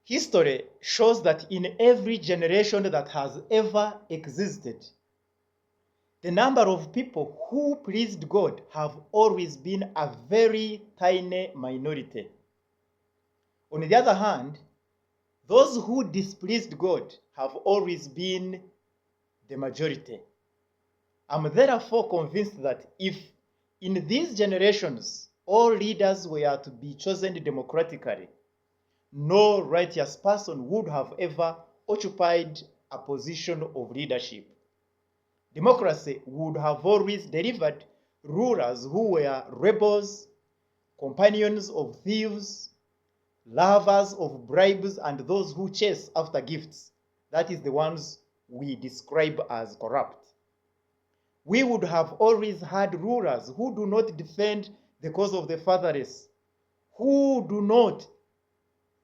History shows that in every generation that has ever existed, the number of people who pleased God have always been a very tiny minority. On the other hand, those who displeased God have always been the majority. I'm therefore convinced that if in these generations all leaders were to be chosen democratically, no righteous person would have ever occupied a position of leadership. Democracy would have always delivered rulers who were rebels, companions of thieves, lovers of bribes, and those who chase after gifts. That is the ones we describe as corrupt. We would have always had rulers who do not defend the cause of the fatherless, who do not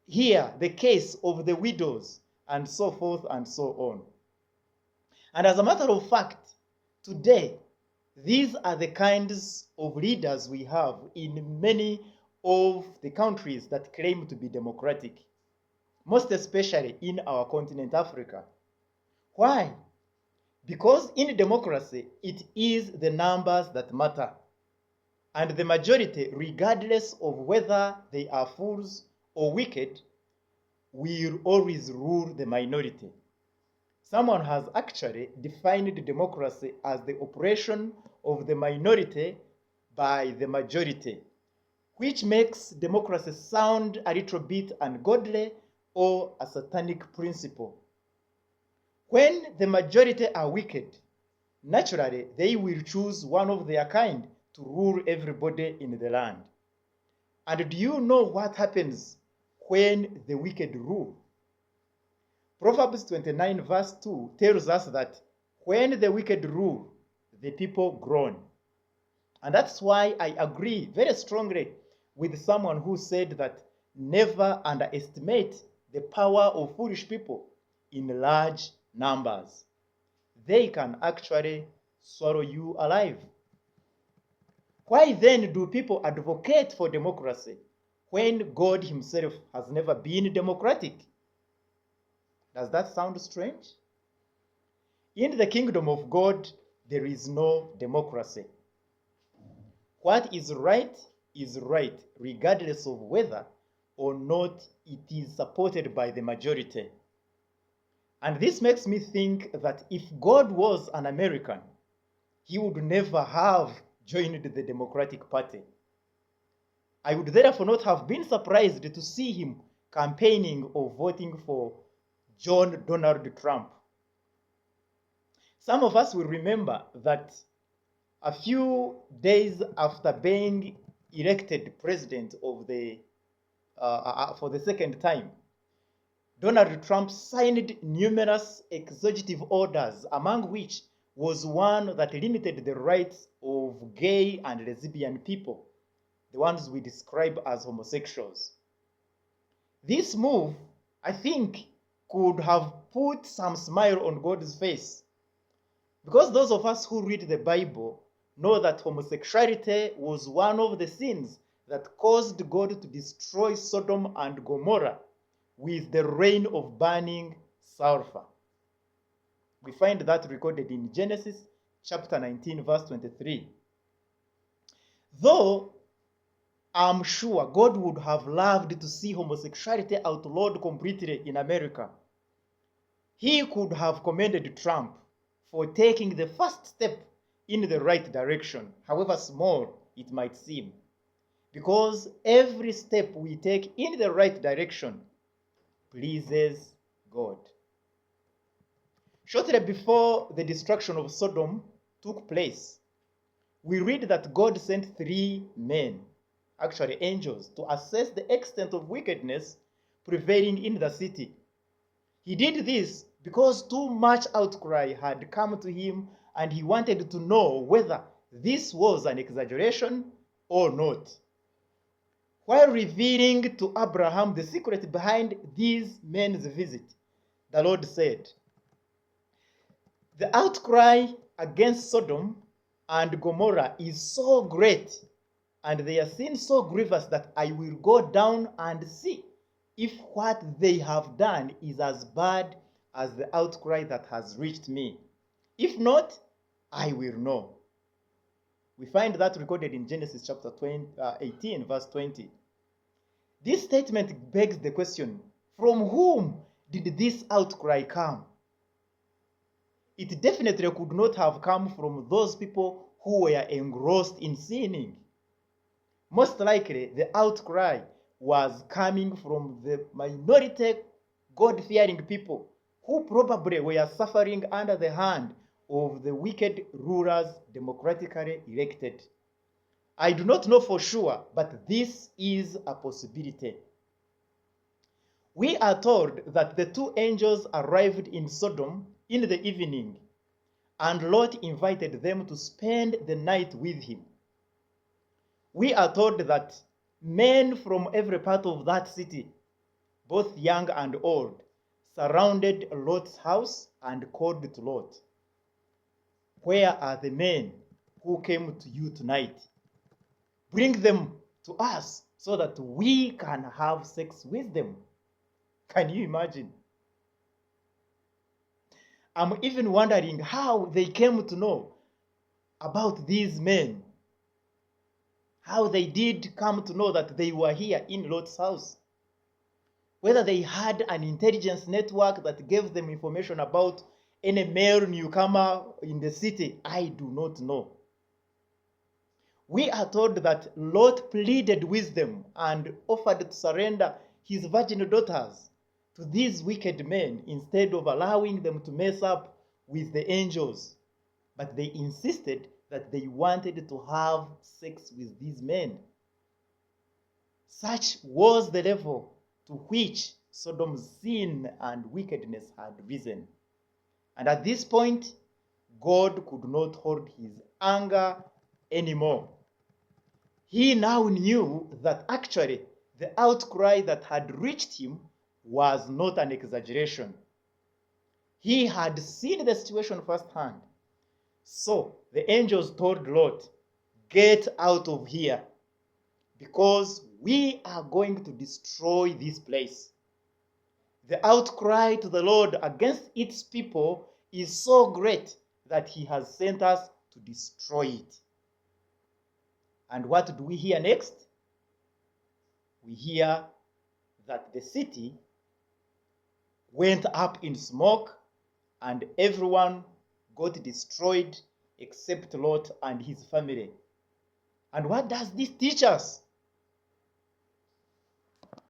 hear the case of the widows, and so forth and so on. And as a matter of fact, today, these are the kinds of leaders we have in many of the countries that claim to be democratic, most especially in our continent, Africa. Why? Because in democracy, it is the numbers that matter. And the majority, regardless of whether they are fools or wicked, will always rule the minority. Someone has actually defined democracy as the operation of the minority by the majority, which makes democracy sound a little bit ungodly or a satanic principle. When the majority are wicked, naturally they will choose one of their kind to rule everybody in the land. And do you know what happens when the wicked rule? Proverbs 29 verse 2 tells us that when the wicked rule, the people groan. And that's why I agree very strongly with someone who said that never underestimate the power of foolish people in large numbers. They can actually swallow you alive. Why then do people advocate for democracy when God himself has never been democratic? Does that sound strange? In the kingdom of God, there is no democracy. What is right, regardless of whether or not it is supported by the majority. And this makes me think that if God was an American, he would never have joined the Democratic Party. I would therefore not have been surprised to see him campaigning or voting for John Donald Trump. Some of us will remember that a few days after being elected president of for the second time, Donald Trump signed numerous executive orders, among which was one that limited the rights of gay and lesbian people, the ones we describe as homosexuals. This move, I think, could have put some smile on God's face, because those of us who read the Bible know that homosexuality was one of the sins that caused God to destroy Sodom and Gomorrah with the rain of burning sulfur. We find that recorded in Genesis chapter 19, verse 23. Though I'm sure God would have loved to see homosexuality outlawed completely in America, he could have commended Trump for taking the first step in the right direction, however small it might seem. Because every step we take in the right direction pleases God. Shortly before the destruction of Sodom took place, we read that God sent 3 men, actually angels, to assess the extent of wickedness prevailing in the city. He did this because too much outcry had come to him, and he wanted to know whether this was an exaggeration or not. While revealing to Abraham the secret behind these men's visit, the Lord said, "The outcry against Sodom and Gomorrah is so great, and their sin so grievous, that I will go down and see if what they have done is as bad as the outcry that has reached me. If not, I will know. We find that recorded in Genesis chapter 18, verse 20. This statement begs the question, from whom did this outcry come? It definitely could not have come from those people who were engrossed in sinning. Most likely, the outcry was coming from the minority God-fearing people who probably were suffering under the hand of the wicked rulers democratically elected. I do not know for sure, but this is a possibility. We are told that the two angels arrived in Sodom in the evening, and Lot invited them to spend the night with him. We are told that men from every part of that city, both young and old, surrounded Lot's house and called to Lot, "Where are the men who came to you tonight? Bring them to us so that we can have sex with them." Can you imagine? I'm even wondering how they came to know about these men. How they did come to know that they were here in Lot's house. Whether they had an intelligence network that gave them information about any male newcomer in the city, I do not know. We are told that Lot pleaded with them and offered to surrender his virgin daughters to these wicked men instead of allowing them to mess up with the angels. But they insisted that they wanted to have sex with these men. Such was the level to which Sodom's sin and wickedness had risen. And at this point, God could not hold his anger anymore. He now knew that actually the outcry that had reached him was not an exaggeration. He had seen the situation firsthand. So the angels told Lot, "Get out of here, because we are going to destroy this place." The outcry to the Lord against its people is so great that he has sent us to destroy it. And what do we hear next? We hear that the city went up in smoke and everyone got destroyed except Lot and his family. And what does this teach us?